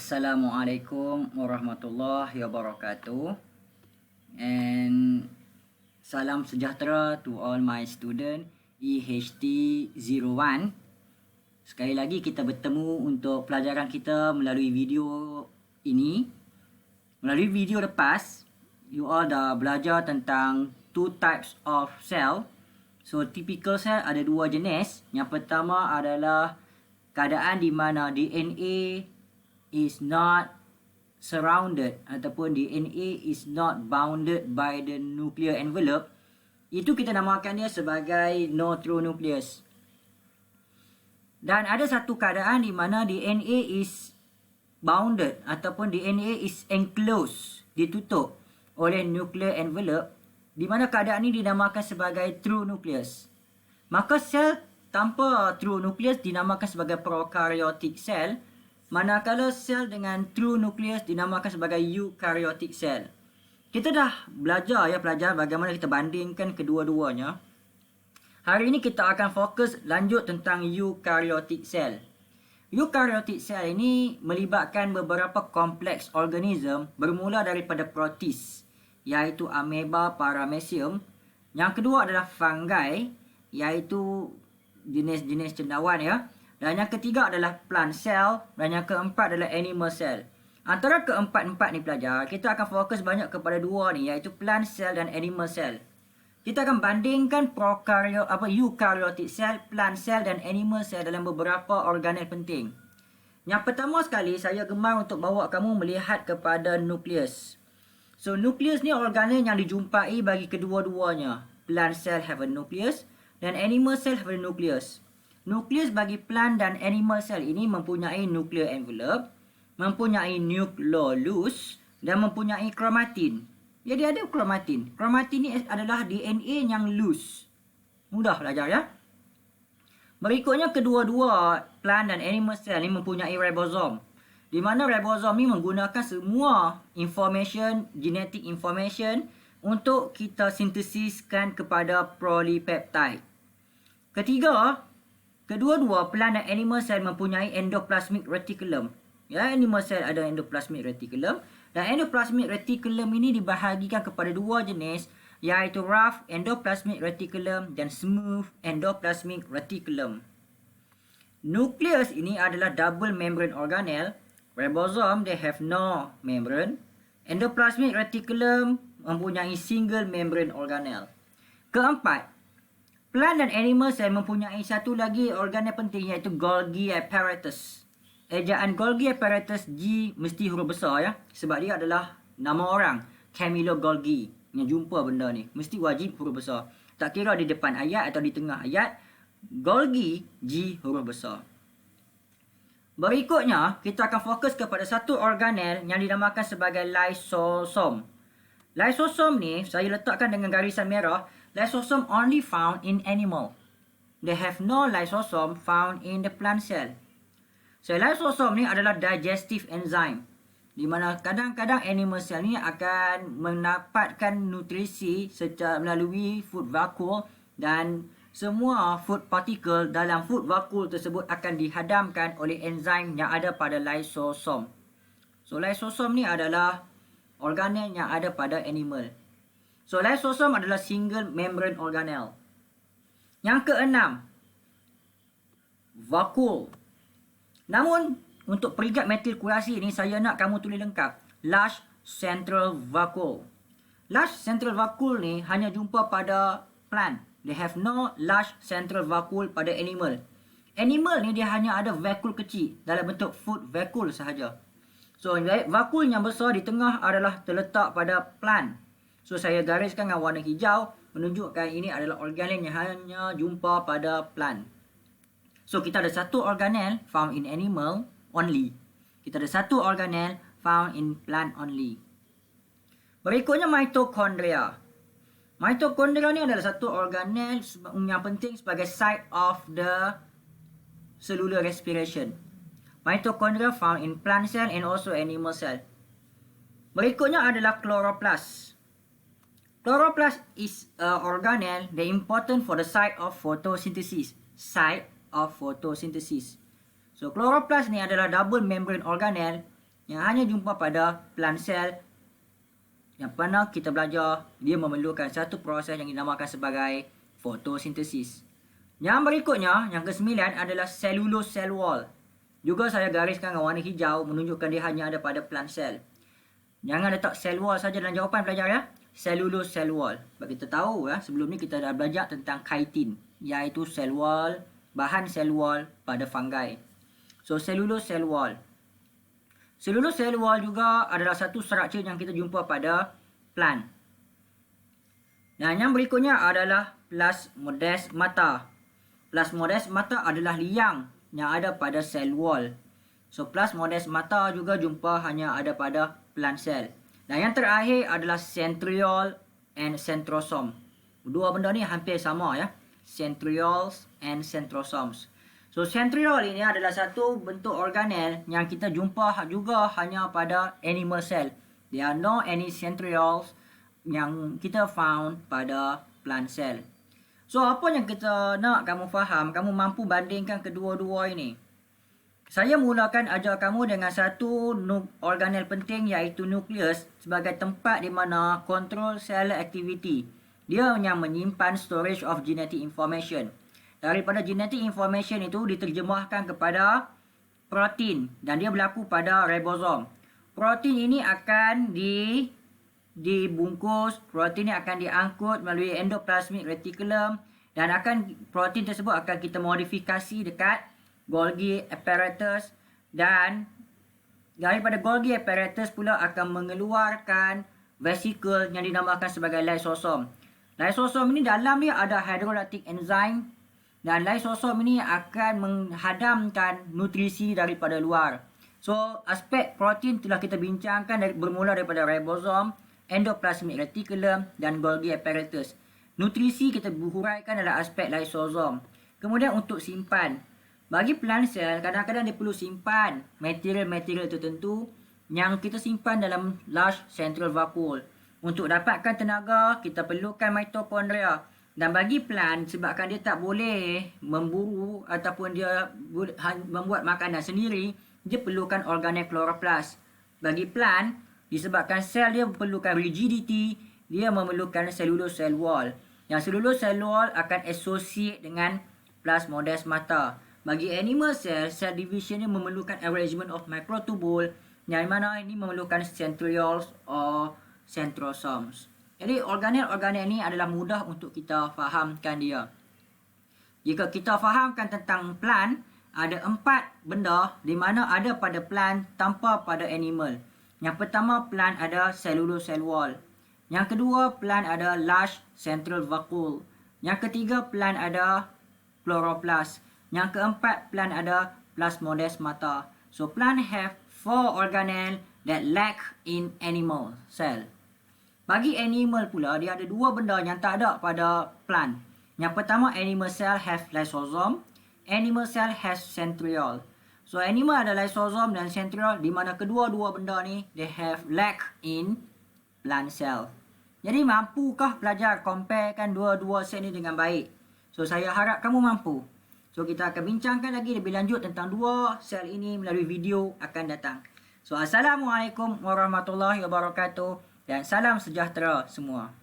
Assalamualaikum warahmatullahi wabarakatuh, and salam sejahtera to all my student EHT01. Sekali lagi kita bertemu untuk pelajaran kita melalui video ini. Melalui video lepas, you all dah belajar tentang two types of cell. So typical cell ada dua jenis. Yang pertama adalah keadaan di mana DNA is not surrounded ataupun DNA is not bounded by the nuclear envelope. Itu kita namakan dia sebagai no true nucleus. Dan ada satu keadaan di mana DNA is bounded ataupun DNA is enclosed, ditutup oleh nuclear envelope, di mana keadaan ini dinamakan sebagai true nucleus. Maka sel tanpa true nucleus dinamakan sebagai prokaryotic cell, manakala sel dengan true nucleus dinamakan sebagai eukaryotic cell. Kita dah belajar pelajaran bagaimana kita bandingkan kedua-duanya. Hari ini kita akan fokus lanjut tentang eukaryotic cell. Eukaryotic cell ini melibatkan beberapa kompleks organism bermula daripada protis, iaitu ameba, paramecium. Yang kedua adalah fungi, iaitu jenis-jenis cendawan Dan yang ketiga adalah plant cell, dan yang keempat adalah animal cell. Antara keempat-empat ni pelajar, kita akan fokus banyak kepada dua ni, iaitu plant cell dan animal cell. Kita akan bandingkan eukaryotic cell, plant cell dan animal cell dalam beberapa organel penting. Yang pertama sekali, saya gemar untuk bawa kamu melihat kepada nukleus. So nukleus ni organel yang dijumpai bagi kedua-duanya. Plant cell have a nucleus dan animal cell have a nucleus. Nukleus bagi plant dan animal cell ini mempunyai nuclear envelope, mempunyai nucleolus dan mempunyai chromatin. Jadi ada chromatin. Chromatin ini adalah DNA yang loose. Mudah belajar Berikutnya kedua-dua plant dan animal cell ini mempunyai ribosom. Di mana ribosom ini menggunakan semua information, genetic information untuk kita sintesiskan kepada polypeptide. Ketiga, kedua-dua plant dan animal cell mempunyai endoplasmic reticulum. Animal cell ada endoplasmic reticulum. Dan endoplasmic reticulum ini dibahagikan kepada dua jenis, iaitu rough endoplasmic reticulum dan smooth endoplasmic reticulum. Nukleus ini adalah double membrane organelle. Ribosom, they have no membrane. Endoplasmic reticulum mempunyai single membrane organelle. Keempat, plant dan animal cell mempunyai satu lagi organel penting, iaitu Golgi apparatus. Ejaan Golgi apparatus, G mesti huruf besar sebab dia adalah nama orang, Camillo Golgi. Yang jumpa benda ni mesti wajib huruf besar. Tak kira di depan ayat atau di tengah ayat, Golgi G huruf besar. Berikutnya, kita akan fokus kepada satu organel yang dinamakan sebagai lysosom. Lysosom ni saya letakkan dengan garisan merah. Lysosom only found in animal. They have no lysosome found in the plant cell. So lysosom ni adalah digestive enzyme, di mana kadang-kadang animal cell ni akan mendapatkan nutrisi secara melalui food vacuole, dan semua food particle dalam food vacuole tersebut akan dihadamkan oleh enzim yang ada pada lysosom. So lysosom ni adalah organel yang ada pada animal. So lysosom adalah single membrane organelle. Yang keenam, vacuole. Namun untuk peringkat metilkurasi ni saya nak kamu tulis lengkap, large central vacuole. Large central vacuole ni hanya jumpa pada plant. They have no large central vacuole pada animal. Animal ni dia hanya ada vacuole kecil dalam bentuk food vacuole sahaja. So vacuole yang besar di tengah adalah terletak pada plant. So saya gariskan dengan warna hijau menunjukkan ini adalah organel yang hanya jumpa pada plant. So kita ada satu organel found in animal only. Kita ada satu organel found in plant only. Berikutnya mitochondria. Mitochondria ni adalah satu organel yang penting sebagai site of the cellular respiration. Mitochondria found in plant cell and also animal cell. Berikutnya adalah chloroplast. Chloroplast is a organelle that important for the site of photosynthesis. Site of photosynthesis. So chloroplast ni adalah double membrane organelle yang hanya jumpa pada plant cell yang pernah kita belajar. Dia memerlukan satu proses yang dinamakan sebagai fotosintesis. Yang berikutnya, yang ke-9 adalah cellulose cell wall. Juga saya gariskan dengan warna hijau menunjukkan dia hanya ada pada plant cell. Jangan letak cell wall saja dalam jawapan pelajar ya. Cellulose cell wall. Sebab kita tahu ya, sebelum ni kita dah belajar tentang chitin, iaitu cell wall, bahan cell wall pada fungi. So cellulose cell wall. Cellulose cell wall juga adalah satu struktur yang kita jumpa pada plant. Dan yang berikutnya adalah plasmodesmata. Plasmodesmata adalah liang yang ada pada cell wall. So plasmodesmata juga jumpa hanya ada pada plant cell. Dan yang terakhir adalah centriole and centrosome. Dua benda ni hampir sama ya. Centrioles and centrosomes. So centriole ini adalah satu bentuk organel yang kita jumpa juga hanya pada animal cell. There are no any centrioles yang kita found pada plant cell. So apa yang kita nak kamu faham, kamu mampu bandingkan kedua-dua ini. Saya mulakan ajar kamu dengan satu organel penting iaitu nukleus sebagai tempat di mana control cell activity. Dia yang menyimpan storage of genetic information. Daripada genetic information itu diterjemahkan kepada protein dan dia berlaku pada ribosom. Protein ini akan dibungkus, protein ini akan diangkut melalui endoplasmic reticulum dan protein tersebut akan kita modifikasi dekat Golgi apparatus dan daripada Golgi apparatus pula akan mengeluarkan vesicle yang dinamakan sebagai lysosom. Lysosom ini dalam dia ada hydrolytic enzyme dan lysosom ini akan menghadamkan nutrisi daripada luar. So, aspek protein telah kita bincangkan bermula daripada ribosom, endoplasmic reticulum dan Golgi apparatus. Nutrisi kita huraikan adalah aspek lysosom. Kemudian untuk simpan. Bagi plant cell, kadang-kadang dia perlu simpan material-material tertentu yang kita simpan dalam large central vacuole. Untuk dapatkan tenaga, kita perlukan mitokondria. Dan bagi plant, sebabkan dia tak boleh memburu ataupun dia membuat makanan sendiri, dia perlukan organel chloroplast. Bagi plant, disebabkan sel dia perlukan rigidity, dia memerlukan cellulose cell wall. Yang cellulose cell wall akan associate dengan plasmodesmata. Bagi animal cell, cell division dia memerlukan arrangement of microtubule, yang mana ini memerlukan centrioles or centrosomes. Jadi organel-organel ini adalah mudah untuk kita fahamkan dia. Jika kita fahamkan tentang plant, ada 4 benda di mana ada pada plant tanpa pada animal. Yang pertama, plant ada cellulose cell wall. Yang kedua, plant ada large central vacuole. Yang ketiga, plant ada chloroplast. Yang keempat, plant ada plasmodesmata. So plant have 4 organelle that lack in animal cell. Bagi animal pula, dia ada 2 benda yang tak ada pada plant. Yang pertama, animal cell have lysosome. Animal cell has centriole. So animal ada lysosome dan centriole, di mana kedua-dua benda ni they have lack in plant cell. Jadi mampukah pelajar comparekan dua-dua sel ni dengan baik? So saya harap kamu mampu. So kita akan bincangkan lagi lebih lanjut tentang 2 sel ini melalui video akan datang. So assalamualaikum warahmatullahi wabarakatuh dan salam sejahtera semua.